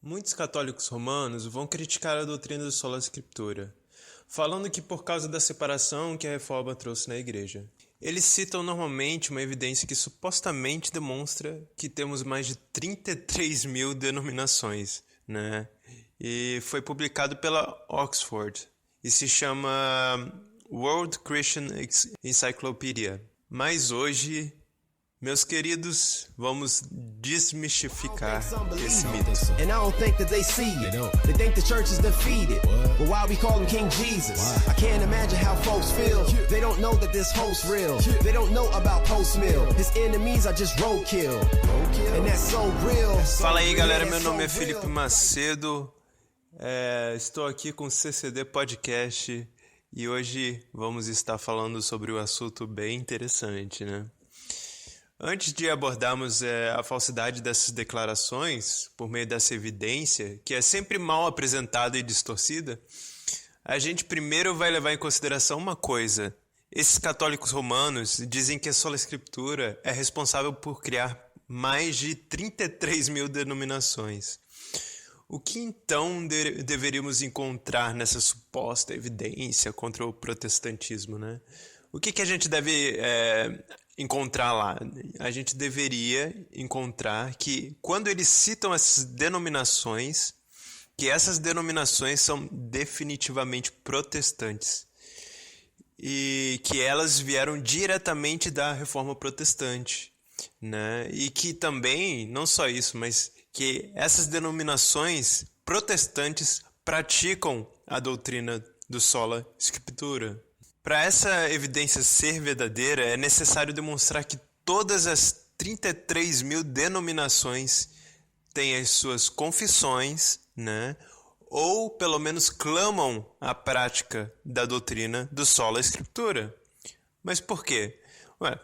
Muitos católicos romanos vão criticar a doutrina do sola scriptura, falando que por causa da separação que a reforma trouxe na igreja. Eles citam normalmente uma evidência que supostamente demonstra que temos mais de 33 mil denominações, né? E foi publicado pela Oxford e se chama World Christian Encyclopedia. Mas hoje, meus queridos, vamos desmistificar esse mito. And I don't think that they see it. They think the church is defeated. But why we call him King Jesus? I can't imagine how folks feel. They don't know that this host's real. They don't know about post-mill. His enemies are just roadkill. And that's so real. Fala aí, galera, meu nome é Felipe Macedo. Estou aqui com o CCD Podcast e hoje vamos estar falando sobre um assunto bem interessante, né? Antes de abordarmos a falsidade dessas declarações, por meio dessa evidência, que é sempre mal apresentada e distorcida, a gente primeiro vai levar em consideração uma coisa. Esses católicos romanos dizem que a sola escritura é responsável por criar mais de 33 mil denominações. O que então deveríamos encontrar nessa suposta evidência contra o protestantismo, né? O que a gente deve encontrar lá? A gente deveria encontrar que quando eles citam essas denominações, que essas denominações são definitivamente protestantes e que elas vieram diretamente da Reforma Protestante, né? E que também, não só isso, mas que essas denominações protestantes praticam a doutrina do sola scriptura. Para essa evidência ser verdadeira, é necessário demonstrar que todas as 33 mil denominações têm as suas confissões, né? Ou pelo menos clamam a prática da doutrina do sola scriptura. Mas por quê?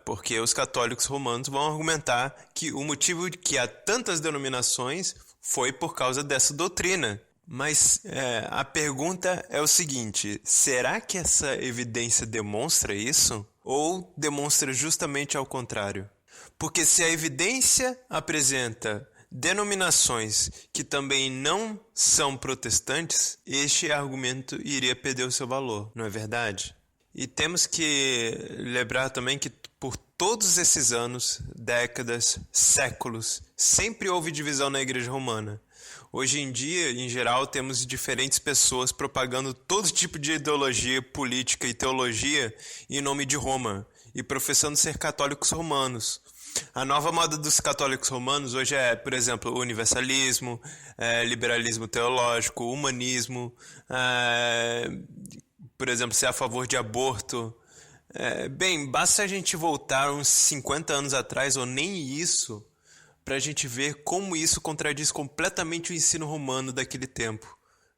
Porque os católicos romanos vão argumentar que o motivo de que há tantas denominações foi por causa dessa doutrina. Mas a pergunta é o seguinte: será que essa evidência demonstra isso? Ou demonstra justamente ao contrário? Porque se a evidência apresenta denominações que também não são protestantes, este argumento iria perder o seu valor, não é verdade? E temos que lembrar também que por todos esses anos, décadas, séculos, sempre houve divisão na Igreja Romana. Hoje em dia, em geral, temos diferentes pessoas propagando todo tipo de ideologia política e teologia em nome de Roma e professando ser católicos romanos. A nova moda dos católicos romanos hoje é, por exemplo, o universalismo, liberalismo teológico, humanismo, por exemplo, ser a favor de aborto. Basta a gente voltar uns 50 anos atrás, ou nem isso, para a gente ver como isso contradiz completamente o ensino romano daquele tempo,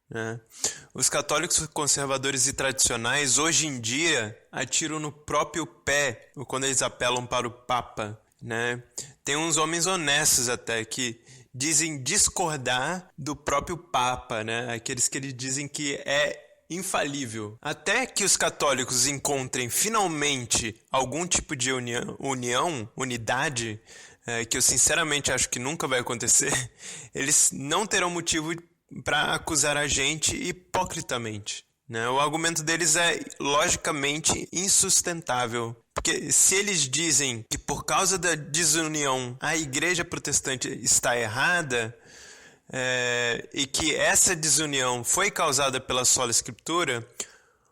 né? Os católicos conservadores e tradicionais, hoje em dia, atiram no próprio pé quando eles apelam para o Papa, né? Tem uns homens honestos até que dizem discordar do próprio Papa, né? Aqueles que eles dizem que é infalível. Até que os católicos encontrem finalmente algum tipo de unidade, que eu sinceramente acho que nunca vai acontecer, eles não terão motivo para acusar a gente hipocritamente, né? O argumento deles é logicamente insustentável. Porque se eles dizem que por causa da desunião a igreja protestante está errada, e que essa desunião foi causada pela sola escritura,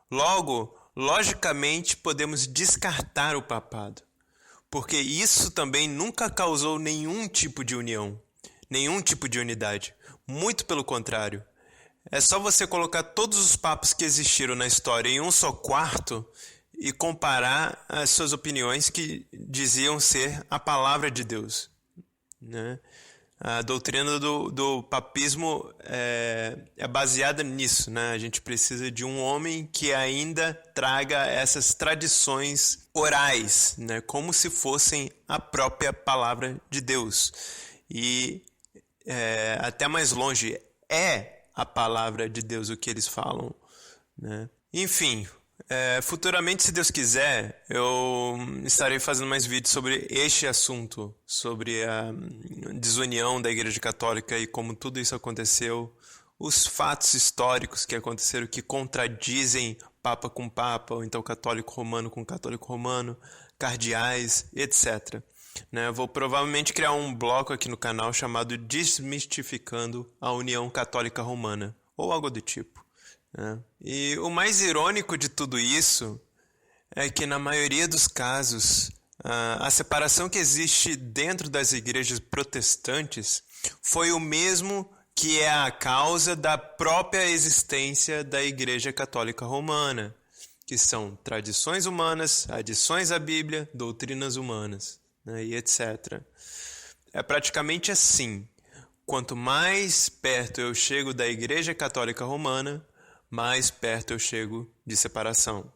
logo, logicamente, podemos descartar o papado. Porque isso também nunca causou nenhum tipo de união, nenhum tipo de unidade. Muito pelo contrário. É só você colocar todos os papas que existiram na história em um só quarto e comparar as suas opiniões que diziam ser a palavra de Deus, né? A doutrina do papismo é baseada nisso, né? A gente precisa de um homem que ainda traga essas tradições orais, né? Como se fossem a própria palavra de Deus. E até mais longe, é a palavra de Deus o que eles falam, né? Enfim, Futuramente, se Deus quiser, eu estarei fazendo mais vídeos sobre este assunto, sobre a desunião da Igreja Católica e como tudo isso aconteceu, os fatos históricos que aconteceram que contradizem Papa com Papa, ou então católico romano com católico romano, cardeais, etc. Eu vou provavelmente criar um bloco aqui no canal chamado Desmistificando a União Católica Romana, ou algo do tipo. E o mais irônico de tudo isso é que na maioria dos casos a separação que existe dentro das igrejas protestantes foi o mesmo que é a causa da própria existência da Igreja Católica Romana, que são tradições humanas, adições à Bíblia, doutrinas humanas, e etc. É praticamente assim: quanto mais perto eu chego da Igreja Católica Romana, mais perto eu chego de separação.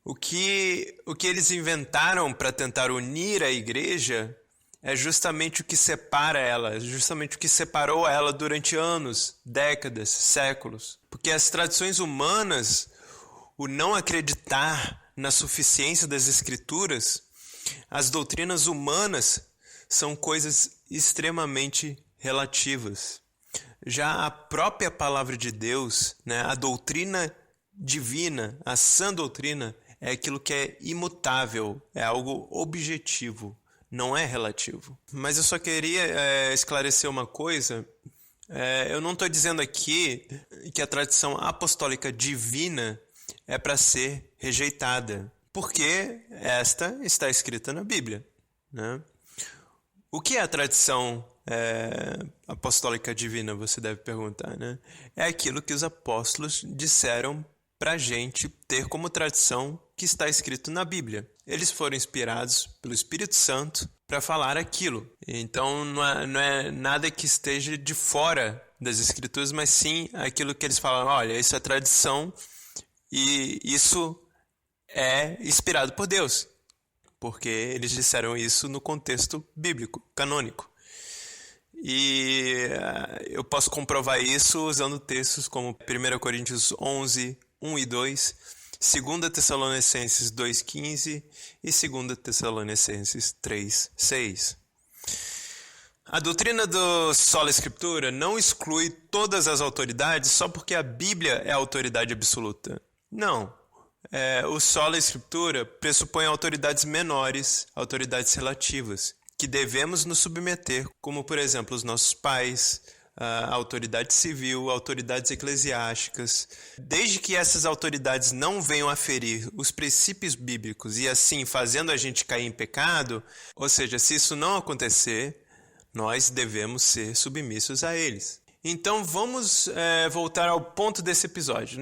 O que eles inventaram para tentar unir a igreja é justamente o que separa ela, justamente o que separou ela durante anos, décadas, séculos. Porque as tradições humanas, o não acreditar na suficiência das escrituras, as doutrinas humanas são coisas extremamente relativas. Já a própria palavra de Deus, a doutrina divina, a sã doutrina, é aquilo que é imutável, é algo objetivo, não é relativo. Mas eu só queria esclarecer uma coisa. Eu não estou dizendo aqui que a tradição apostólica divina é para ser rejeitada, porque esta está escrita na Bíblia. O que é a tradição apostólica divina, você deve perguntar, É aquilo que os apóstolos disseram para a gente ter como tradição que está escrito na Bíblia. Eles foram inspirados pelo Espírito Santo para falar aquilo. Então não é nada que esteja de fora das Escrituras, mas sim aquilo que eles falam: olha, isso é tradição e isso é inspirado por Deus, porque eles disseram isso no contexto bíblico, canônico. E eu posso comprovar isso usando textos como 1 Coríntios 11, 1 e 2, 2 Tessalonicenses 2,15 e 2 Tessalonicenses 3,6. A doutrina do sola escritura não exclui todas as autoridades só porque a Bíblia é a autoridade absoluta. Não. O sola escritura pressupõe autoridades menores, autoridades relativas, que devemos nos submeter, como, por exemplo, os nossos pais, a autoridade civil, autoridades eclesiásticas. Desde que essas autoridades não venham a ferir os princípios bíblicos e assim fazendo a gente cair em pecado, ou seja, se isso não acontecer, nós devemos ser submissos a eles. Então vamos voltar ao ponto desse episódio,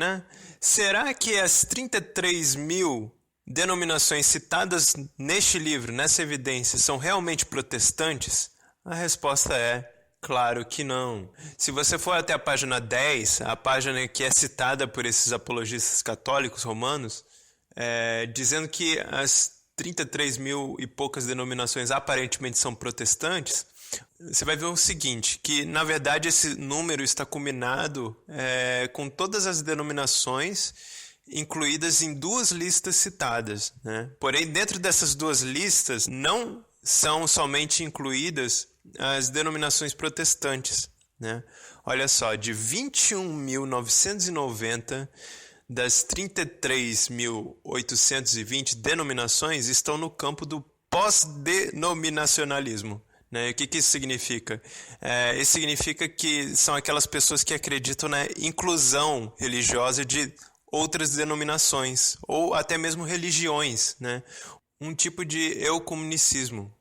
Será que as 33 mil denominações citadas neste livro, nessa evidência, são realmente protestantes? A resposta é: claro que não. Se você for até a página 10, a página que é citada por esses apologistas católicos romanos, dizendo que as 33 mil e poucas denominações aparentemente são protestantes, você vai ver o seguinte, que na verdade esse número está combinado com todas as denominações incluídas em duas listas citadas, Porém, dentro dessas duas listas não são somente incluídas as denominações protestantes, Olha só, de 21.990 das 33.820 denominações estão no campo do pós-denominacionalismo. O que isso significa? Isso significa que são aquelas pessoas que acreditam na inclusão religiosa de outras denominações, ou até mesmo religiões, Um tipo de eucomunicismo,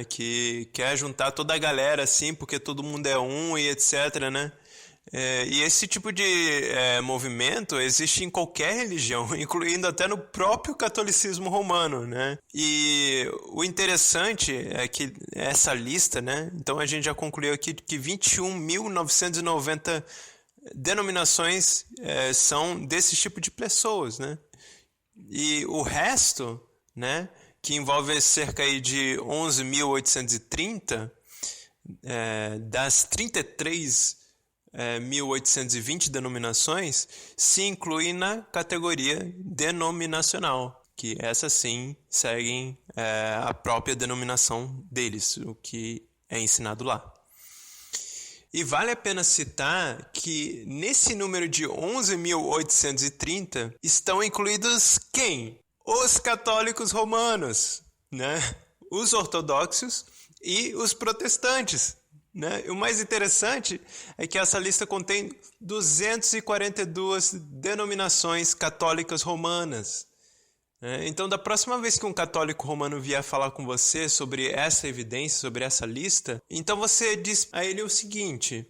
que quer juntar toda a galera assim, porque todo mundo é um e etc, E esse tipo de movimento existe em qualquer religião, incluindo até no próprio catolicismo romano, E o interessante é que essa lista, Então a gente já concluiu aqui que 21.990 denominações são desse tipo de pessoas, E o resto, que envolve cerca aí de 11.830 das 33 1.820 denominações se incluem na categoria denominacional, que essas sim seguem a própria denominação deles, o que é ensinado lá. E vale a pena citar que nesse número de 11.830 estão incluídos quem? Os católicos romanos, né? Os ortodoxos e os protestantes. Né? E o mais interessante é que essa lista contém 242 denominações católicas romanas. Então, da próxima vez que um católico romano vier falar com você sobre essa evidência, sobre essa lista, então você diz a ele o seguinte: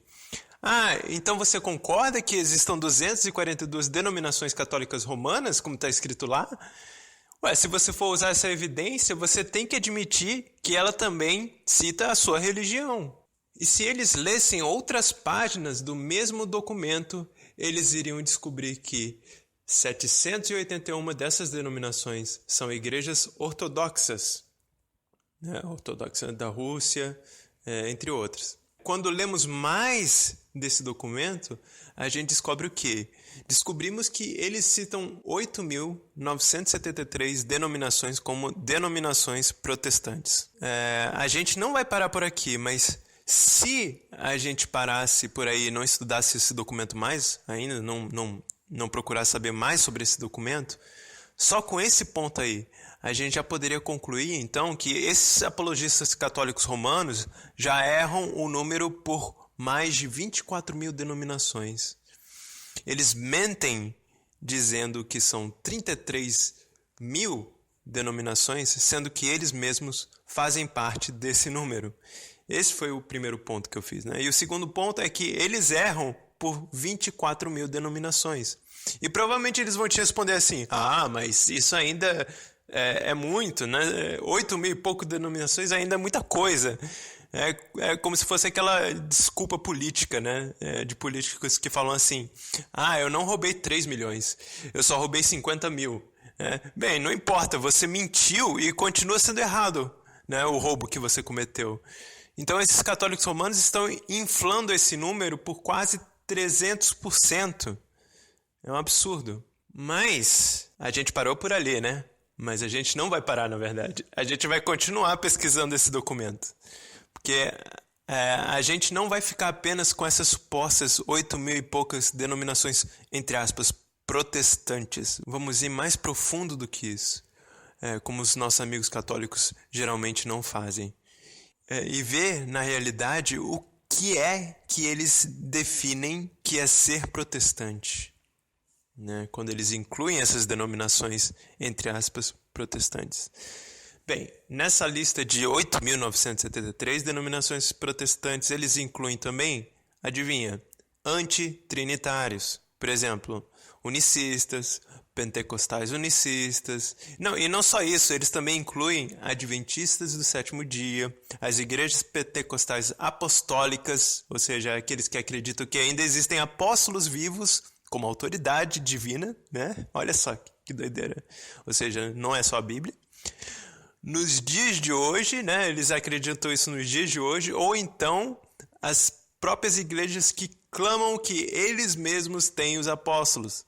então você concorda que existam 242 denominações católicas romanas, como está escrito lá? Se você for usar essa evidência, você tem que admitir que ela também cita a sua religião. E se eles lessem outras páginas do mesmo documento, eles iriam descobrir que 781 dessas denominações são igrejas ortodoxas, né? Ortodoxa da Rússia, entre outras. Quando lemos mais desse documento, a gente descobre o quê? Descobrimos que eles citam 8.973 denominações como denominações protestantes. A gente não vai parar por aqui, mas se a gente parasse por aí e não estudasse esse documento mais ainda, não procurar saber mais sobre esse documento, só com esse ponto aí, a gente já poderia concluir, então, que esses apologistas católicos romanos já erram o número por mais de 24 mil denominações. Eles mentem dizendo que são 33 mil denominações, sendo que eles mesmos fazem parte desse número. Esse foi o primeiro ponto que eu fiz, né? E o segundo ponto é que eles erram por 24 mil denominações. E provavelmente eles vão te responder assim: mas isso ainda é muito, né? 8 mil e pouco denominações ainda é muita coisa. É como se fosse aquela desculpa política, né? De políticos que falam assim: eu não roubei 3 milhões, eu só roubei 50 mil. Bem, não importa, você mentiu e continua sendo errado, né? O roubo que você cometeu. Então esses católicos romanos estão inflando esse número por quase 300%. É um absurdo. Mas a gente parou por ali, né? Mas a gente não vai parar, na verdade. A gente vai continuar pesquisando esse documento. Porque a gente não vai ficar apenas com essas supostas 8 mil e poucas denominações, entre aspas, protestantes. Vamos ir mais profundo do que isso. Como os nossos amigos católicos geralmente não fazem. E ver, na realidade, o que é que eles definem que é ser protestante, né? Quando eles incluem essas denominações, entre aspas, protestantes. Bem, nessa lista de 8.973 denominações protestantes, eles incluem também, adivinha, antitrinitários. Por exemplo, unicistas, pentecostais unicistas. E não só isso, eles também incluem adventistas do sétimo dia, as igrejas pentecostais apostólicas, ou seja, aqueles que acreditam que ainda existem apóstolos vivos como autoridade divina, né? Olha só que doideira. Ou seja, não é só a Bíblia. Nos dias de hoje, né? Eles acreditam isso nos dias de hoje, ou então as próprias igrejas que clamam que eles mesmos têm os apóstolos.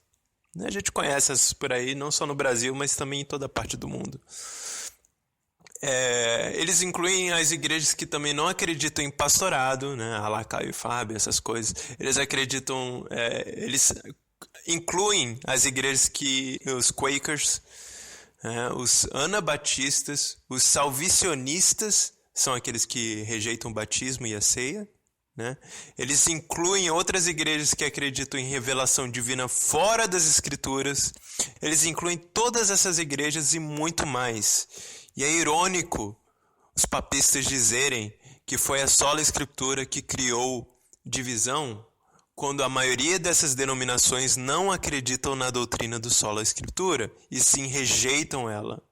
A gente conhece essas por aí, não só no Brasil, mas também em toda parte do mundo. Eles incluem as igrejas que também não acreditam em pastorado, né? A lá Caio e Fábio, essas coisas. Eles acreditam, eles incluem as igrejas que os Quakers, os anabatistas, os salvicionistas, são aqueles que rejeitam o batismo e a ceia. Né? Eles incluem outras igrejas que acreditam em revelação divina fora das escrituras. Eles incluem todas essas igrejas e muito mais. E é irônico os papistas dizerem que foi a sola escritura que criou divisão, quando a maioria dessas denominações não acreditam na doutrina do sola escritura e sim rejeitam ela.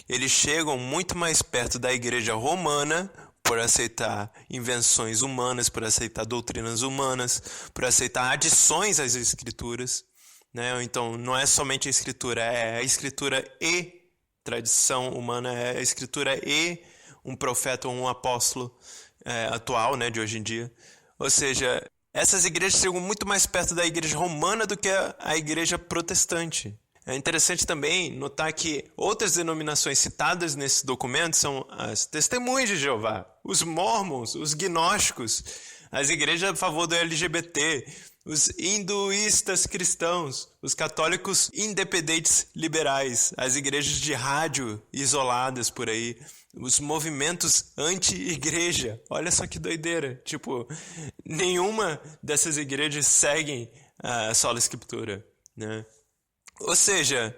Eles chegam muito mais perto da igreja romana por aceitar invenções humanas, por aceitar doutrinas humanas, por aceitar adições às escrituras, né? Então, não é somente a escritura, é a escritura e tradição humana, é a escritura e um profeta ou um apóstolo atual, né, de hoje em dia. Ou seja, essas igrejas chegam muito mais perto da igreja romana do que a igreja protestante. É interessante também notar que outras denominações citadas nesse documento são as Testemunhas de Jeová, os Mormons, os Gnósticos, as igrejas a favor do LGBT, os hinduístas cristãos, os católicos independentes liberais, as igrejas de rádio isoladas por aí, os movimentos anti-igreja. Olha só que doideira. Tipo, nenhuma dessas igrejas seguem a sola escritura, né? Ou seja,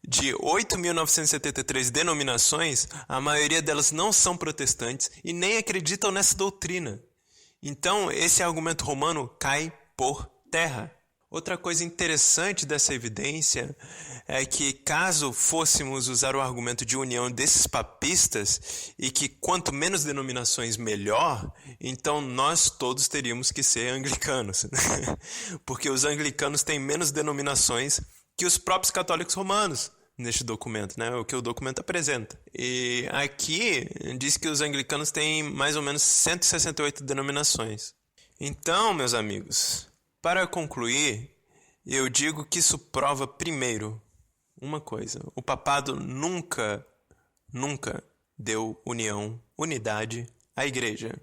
de 8.973 denominações, a maioria delas não são protestantes e nem acreditam nessa doutrina. Então, esse argumento romano cai por terra. Outra coisa interessante dessa evidência é que, caso fôssemos usar o argumento de união desses papistas e que quanto menos denominações melhor, então nós todos teríamos que ser anglicanos. Porque os anglicanos têm menos denominações que os próprios católicos romanos neste documento, né? O que o documento apresenta. E aqui diz que os anglicanos têm mais ou menos 168 denominações. Então, meus amigos, para concluir, eu digo que isso prova, primeiro, uma coisa. O papado nunca deu unidade à igreja.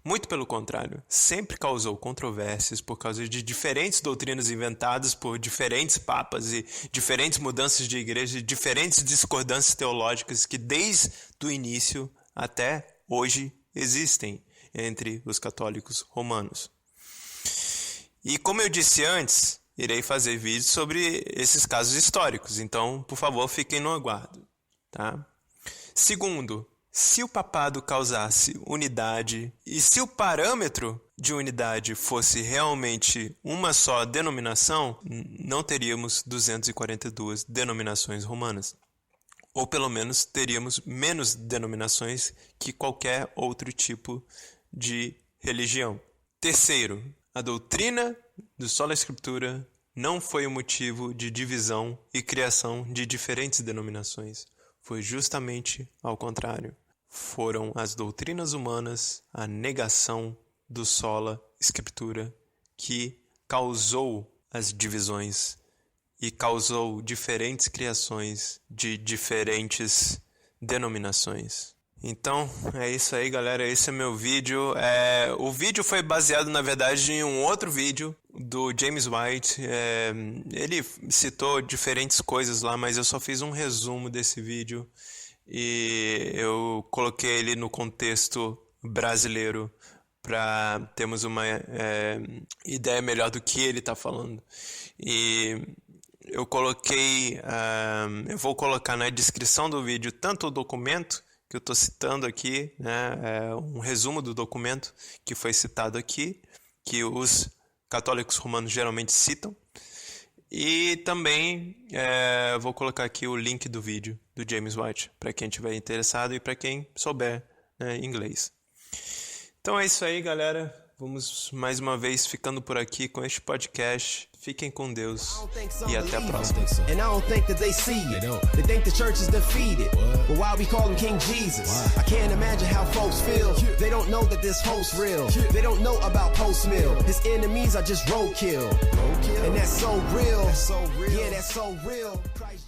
Muito pelo contrário, sempre causou controvérsias por causa de diferentes doutrinas inventadas por diferentes papas e diferentes mudanças de igreja e diferentes discordâncias teológicas que desde o início até hoje existem entre os católicos romanos. E como eu disse antes, irei fazer vídeos sobre esses casos históricos, então, por favor, fiquem no aguardo, tá? Segundo, se o papado causasse unidade e se o parâmetro de unidade fosse realmente uma só denominação, não teríamos 242 denominações romanas. Ou pelo menos teríamos menos denominações que qualquer outro tipo de religião. Terceiro, a doutrina do sola escritura não foi o motivo de divisão e criação de diferentes denominações. Foi justamente ao contrário. Foram as doutrinas humanas, a negação do sola escritura, que causou as divisões e causou diferentes criações de diferentes denominações. Então, é isso aí, galera. Esse é meu vídeo. O vídeo foi baseado, na verdade, em um outro vídeo do James White. Ele citou diferentes coisas lá, mas eu só fiz um resumo desse vídeo. E eu coloquei ele no contexto brasileiro para termos uma ideia melhor do que ele está falando. E eu vou colocar na descrição do vídeo tanto o documento que eu estou citando aqui, né, um resumo do documento que foi citado aqui, que os católicos romanos geralmente citam. E também vou colocar aqui o link do vídeo do James White, para quem estiver interessado e para quem souber, né, inglês. Então é isso aí, galera. Vamos mais uma vez ficando por aqui com este podcast. Fiquem com Deus e até a próxima. And I don't think that they see it. They think the church is defeated. But why we call him King Jesus? I can't imagine how folks feel. They don't know that this host's real. They don't know about post-mill. His enemies are just roadkill. And that's so real. Yeah, that's so real.